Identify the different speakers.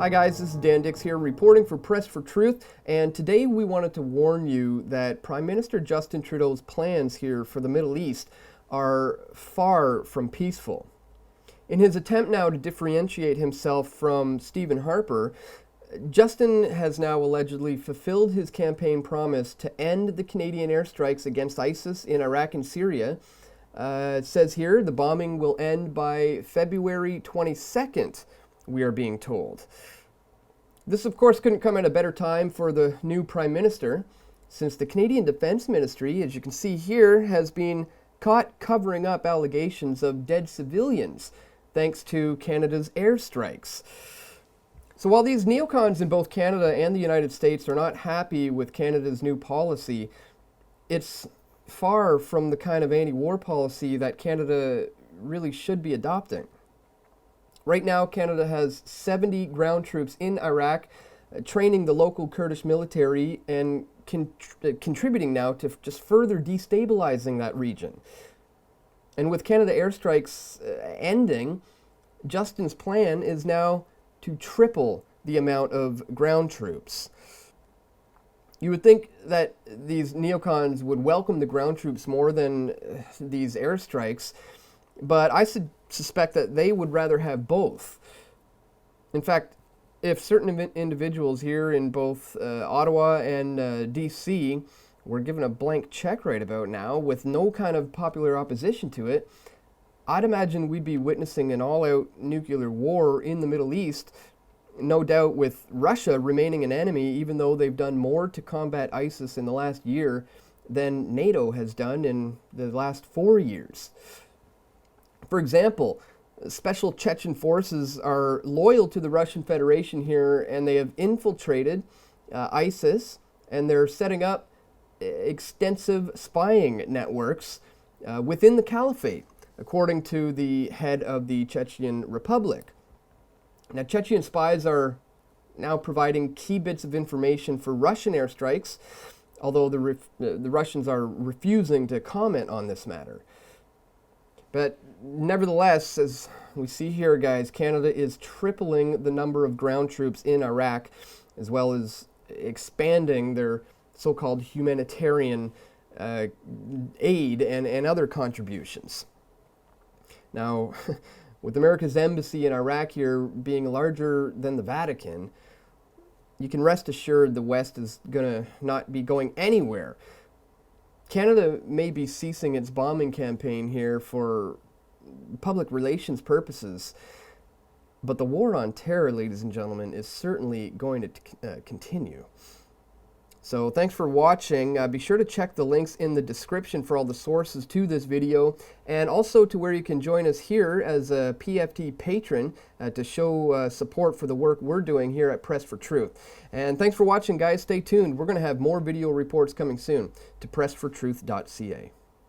Speaker 1: Hi guys, this is Dan Dix here reporting for Press for Truth, and today we wanted to warn you that Prime Minister Justin Trudeau's plans here for the Middle East are far from peaceful. In his attempt now to differentiate himself from Stephen Harper, Justin has now allegedly fulfilled his campaign promise to end the Canadian airstrikes against ISIS in Iraq and Syria. It says here the bombing will end by February 22nd. We are being told. This, of course, couldn't come at a better time for the new Prime Minister, since the Canadian Defence Ministry, as you can see here, has been caught covering up allegations of dead civilians thanks to Canada's airstrikes. So while these neocons in both Canada and the United States are not happy with Canada's new policy, it's far from the kind of anti-war policy that Canada really should be adopting. Right now, Canada has 70 ground troops in Iraq, training the local Kurdish military and contributing now to just further destabilizing that region. And with Canada airstrikes ending, Justin's plan is now to triple the amount of ground troops. You would think that these neocons would welcome the ground troops more than these airstrikes, but I suspect that they would rather have both. In fact, if certain individuals here in both Ottawa and DC were given a blank check right about now with no kind of popular opposition to it, I'd imagine we'd be witnessing an all-out nuclear war in the Middle East, no doubt with Russia remaining an enemy, even though they've done more to combat ISIS in the last year than NATO has done in the last 4 years. For example, special Chechen forces are loyal to the Russian Federation here, and they have infiltrated ISIS, and they're setting up extensive spying networks within the caliphate, according to the head of the Chechen Republic. Now, Chechen spies are now providing key bits of information for Russian airstrikes, although the Russians are refusing to comment on this matter. But nevertheless, as we see here, guys, Canada is tripling the number of ground troops in Iraq, as well as expanding their so-called humanitarian aid and other contributions. Now, with America's embassy in Iraq here being larger than the Vatican, you can rest assured the West is going to not be going anywhere. Canada may be ceasing its bombing campaign here for public relations purposes, but the war on terror, ladies and gentlemen, is certainly going to continue. So thanks for watching. Be sure to check the links in the description for all the sources to this video, and also to where you can join us here as a PFT patron to show support for the work we're doing here at Press for Truth. And thanks for watching, guys. Stay tuned. We're going to have more video reports coming soon to pressfortruth.ca.